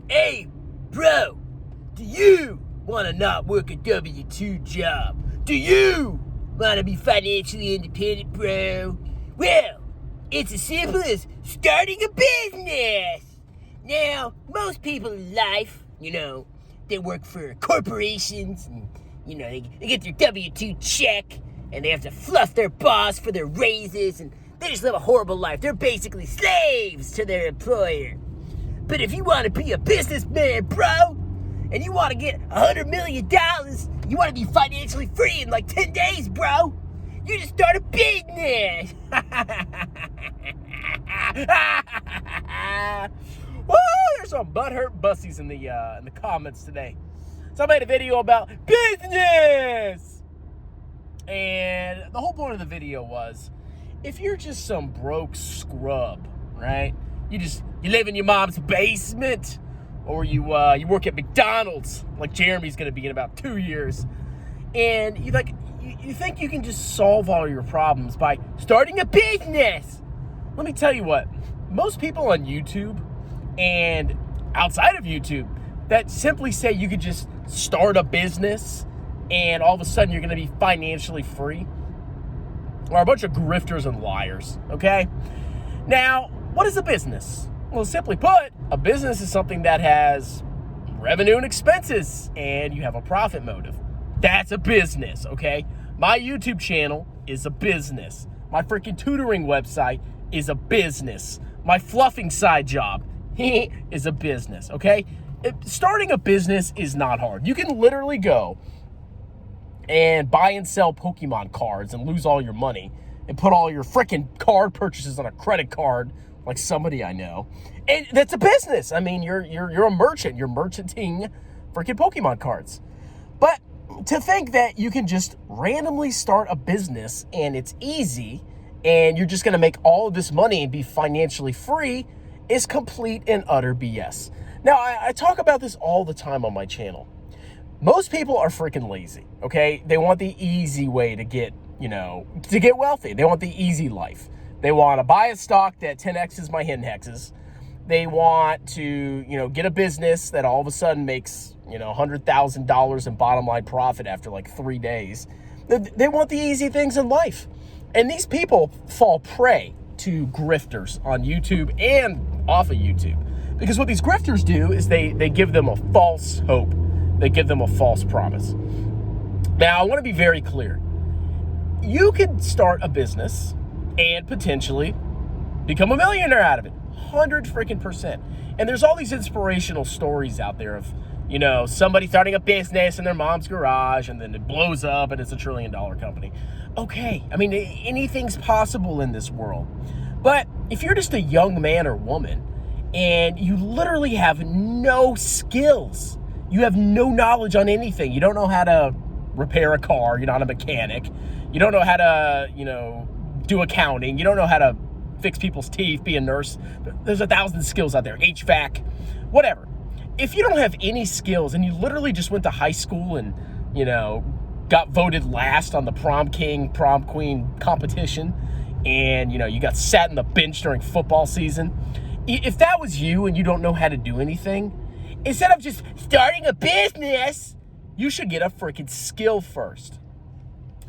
Hey, bro, do you want to not work a W-2 job? Do you want to be financially independent, bro? Well, it's as simple as starting a business. Now, most people in life, they work for corporations and, they get their W-2 check and they have to fluff their boss for their raises and they just live a horrible life. They're basically slaves to their employer. But if you want to be a businessman, bro, and you want to get $100 million, you want to be financially free in like 10 days, bro, you just start a business. Woo! There's some butthurt bussies in the comments today. So I made a video about business, and the whole point of the video was, if you're just some broke scrub, right? You live in your mom's basement, or you work at McDonald's, like Jeremy's gonna be in about 2 years, and you think you can just solve all your problems by starting a business. Let me tell you what, most people on YouTube and outside of YouTube that simply say you could just start a business and all of a sudden you're gonna be financially free are a bunch of grifters and liars, okay? Now, what is a business? Well, simply put, a business is something that has revenue and expenses, and you have a profit motive. That's a business, okay? My YouTube channel is a business. My freaking tutoring website is a business. My fluffing side job is a business, okay? Starting a business is not hard. You can literally go and buy and sell Pokemon cards and lose all your money and put all your freaking card purchases on a credit card like somebody I know. And that's a business. I mean, you're a merchant. You're merchanting freaking Pokemon cards. But to think that you can just randomly start a business and it's easy and you're just going to make all of this money and be financially free is complete and utter BS. Now, I talk about this all the time on my channel. Most people are freaking lazy, okay? They want the easy way to get wealthy. They want the easy life. They want to buy a stock that 10x's my hexes. They want to, get a business that all of a sudden makes, $100,000 in bottom line profit after like 3 days. They want the easy things in life. And these people fall prey to grifters on YouTube and off of YouTube. Because what these grifters do is they give them a false hope. They give them a false promise. Now, I want to be very clear. You could start a business and potentially become a millionaire out of it. 100%. And there's all these inspirational stories out there of, somebody starting a business in their mom's garage and then it blows up and it's $1 trillion company. Okay, I mean, anything's possible in this world. But if you're just a young man or woman and you literally have no skills, you have no knowledge on anything, you don't know how to repair a car, you're not a mechanic, you don't know how to, do accounting, you don't know how to fix people's teeth, be a nurse. There's 1,000 skills out there, HVAC, whatever. If you don't have any skills and you literally just went to high school and, got voted last on the prom king, prom queen competition and, you got sat in the bench during football season, if that was you and you don't know how to do anything, instead of just starting a business, you should get a freaking skill first.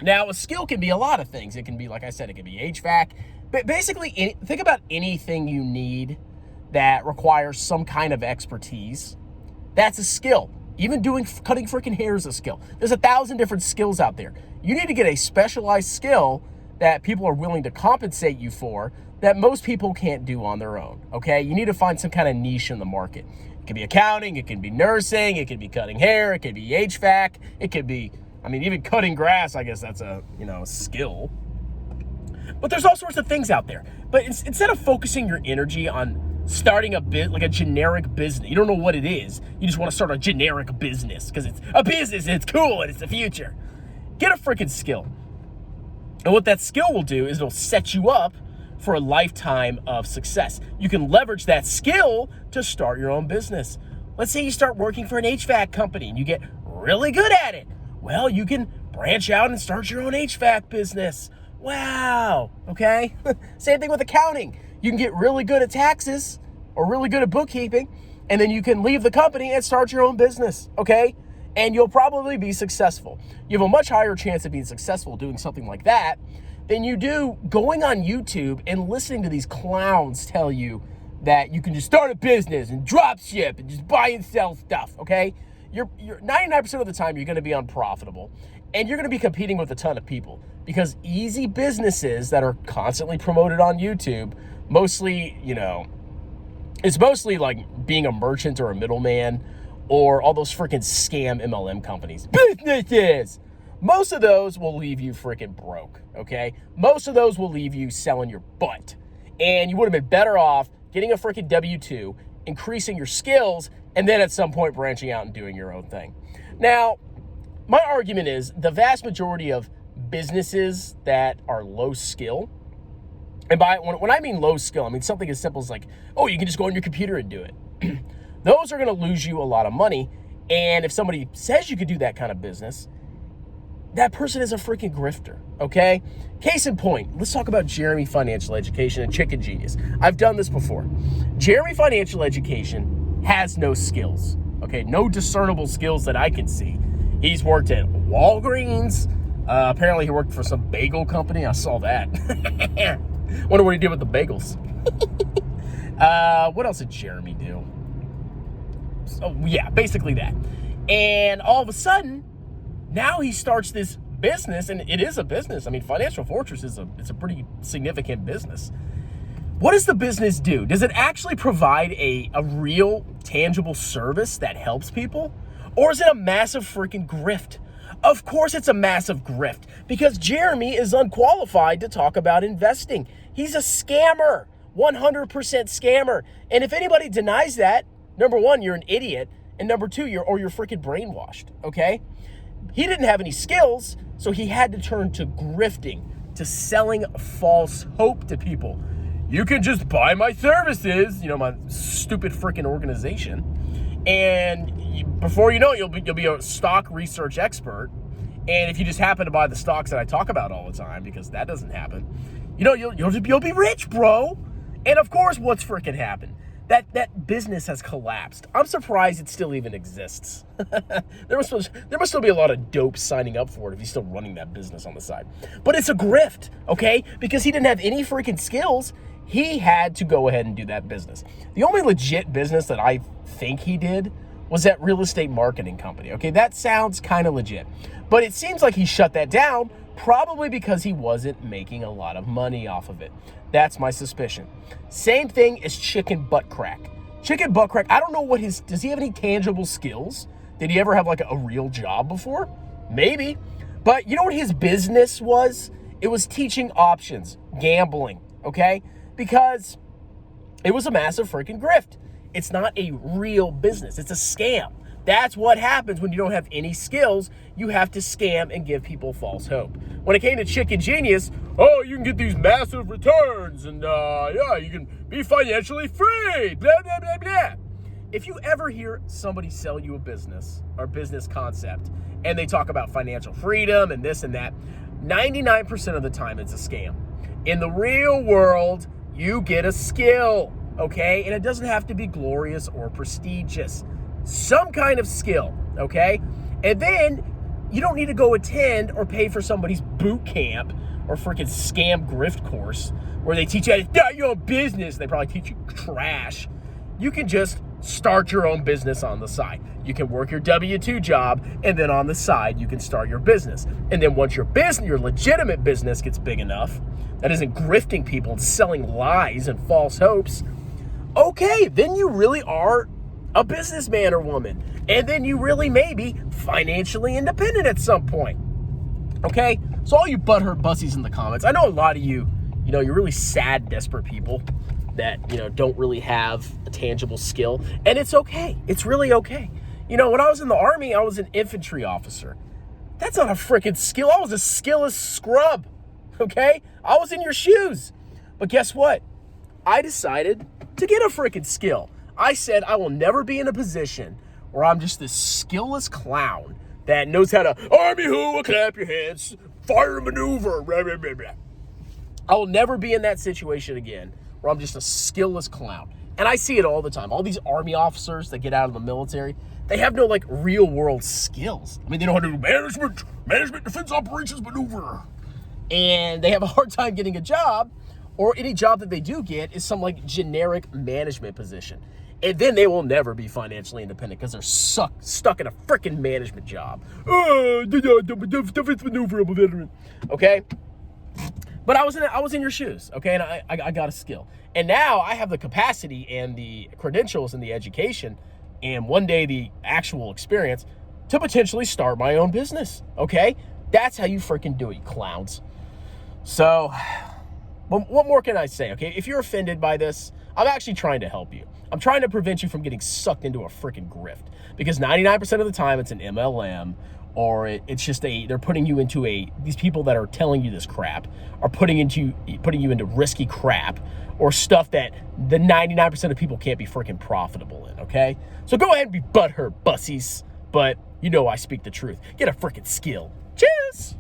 Now, a skill can be a lot of things. It can be, like I said, it can be HVAC. But basically, think about anything you need that requires some kind of expertise. That's a skill. Even cutting freaking hair is a skill. There's 1,000 different skills out there. You need to get a specialized skill that people are willing to compensate you for that most people can't do on their own, okay? You need to find some kind of niche in the market. It can be accounting, it can be nursing, it can be cutting hair, it can be HVAC, it could be, even cutting grass, I guess that's a, skill. But there's all sorts of things out there. But instead of focusing your energy on starting a generic business, you don't know what it is, you just want to start a generic business because it's a business and it's cool and it's the future. Get a freaking skill. And what that skill will do is it'll set you up for a lifetime of success. You can leverage that skill to start your own business. Let's say you start working for an HVAC company and you get really good at it. Well, you can branch out and start your own HVAC business. Wow, okay? Same thing with accounting. You can get really good at taxes or really good at bookkeeping, and then you can leave the company and start your own business, okay? And you'll probably be successful. You have a much higher chance of being successful doing something like that than you do going on YouTube and listening to these clowns tell you that you can just start a business and drop ship and just buy and sell stuff, okay? You're 99% of the time you're going to be unprofitable, and you're going to be competing with a ton of people, because easy businesses that are constantly promoted on YouTube, mostly, it's mostly like being a merchant or a middleman, or all those freaking scam MLM companies. Businesses! Most of those will leave you freaking broke, okay? Most of those will leave you selling your butt. And you would have been better off getting a freaking W-2, increasing your skills, and then at some point branching out and doing your own thing. Now, my argument is the vast majority of businesses that are low skill, and when I mean low skill, I mean something as simple as like, oh, you can just go on your computer and do it. Those are going to lose you a lot of money. And if somebody says you could do that kind of business, that person is a freaking grifter, okay? Case in point, let's talk about Jeremy Financial Education and Chicken Genius. I've done this before. Jeremy Financial Education has no skills, okay? No discernible skills that I can see. He's worked at Walgreens. Apparently he worked for some bagel company. I saw that. Wonder what he did with the bagels. What else did Jeremy do? So, yeah, basically that. And all of a sudden, now he starts this business, and it is a business. I mean, Financial Fortress it's a pretty significant business. What does the business do? Does it actually provide a real, tangible service that helps people? Or is it a massive freaking grift? Of course it's a massive grift, because Jeremy is unqualified to talk about investing. He's a scammer, 100% scammer. And if anybody denies that, number one, you're an idiot, and number two, you're freaking brainwashed, okay? He didn't have any skills, so he had to turn to grifting, to selling false hope to people. You can just buy my services, my stupid freaking organization, and before you know it, you'll be a stock research expert. And if you just happen to buy the stocks that I talk about all the time, because that doesn't happen, you'll be rich, bro. And of course, what's freaking happened? That business has collapsed. I'm surprised it still even exists. There must still be a lot of dope signing up for it if he's still running that business on the side. But it's a grift, okay? Because he didn't have any freaking skills. He had to go ahead and do that business. The only legit business that I think he did was that real estate marketing company, okay? That sounds kind of legit. But it seems like he shut that down, probably because he wasn't making a lot of money off of it. That's my suspicion. Same thing as Chicken Butt Crack. Chicken Butt Crack, I don't know does he have any tangible skills? Did he ever have like a real job before? Maybe. But you know what his business was? It was teaching options, gambling, okay? Because it was a massive freaking grift. It's not a real business. It's a scam. That's what happens when you don't have any skills. You have to scam and give people false hope. When it came to Chicken Genius, oh, you can get these massive returns, and you can be financially free, blah, blah, blah, blah. If you ever hear somebody sell you a business or business concept, and they talk about financial freedom and this and that, 99% of the time it's a scam. In the real world, you get a skill, okay? And it doesn't have to be glorious or prestigious. Some kind of skill, okay? And then you don't need to go attend or pay for somebody's boot camp or freaking scam grift course where they teach you how to start your own business. They probably teach you trash. You can just start your own business on the side. You can work your W-2 job, and then on the side, you can start your business. And then once your legitimate business gets big enough, that isn't grifting people and selling lies and false hopes, okay, then you really are a businessman or woman. And then you really may be financially independent at some point. Okay? So all you butthurt bussies in the comments, I know a lot of you, you're really sad, desperate people that, don't really have a tangible skill. And it's okay. It's really okay. When I was in the Army, I was an infantry officer. That's not a freaking skill. I was a skillless scrub. Okay? I was in your shoes. But guess what? I decided to get a freaking skill. I said I will never be in a position where I'm just this skillless clown that knows how to army hoo, clap your hands, fire maneuver, blah, blah, blah, blah. I will never be in that situation again where I'm just a skillless clown. And I see it all the time. All these Army officers that get out of the military, they have no, like, real-world skills. I mean, they know how to do management, defense operations maneuver. And they have a hard time getting a job, or any job that they do get is some, like, generic management position. And then they will never be financially independent because they're stuck in a freaking management job. Defense maneuver, I'm a veteran. Okay? But I was in your shoes, okay? And I got a skill. And now I have the capacity and the credentials and the education and one day the actual experience to potentially start my own business, okay? That's how you freaking do it, you clowns. So, what more can I say, okay? If you're offended by this, I'm actually trying to help you. I'm trying to prevent you from getting sucked into a freaking grift, because 99% of the time it's an MLM, or it's just they're putting you into these people that are telling you this crap are putting you into risky crap or stuff that the 99% of people can't be freaking profitable in, okay? So go ahead and be butthurt, bussies, but you know I speak the truth. Get a freaking skill. Cheers!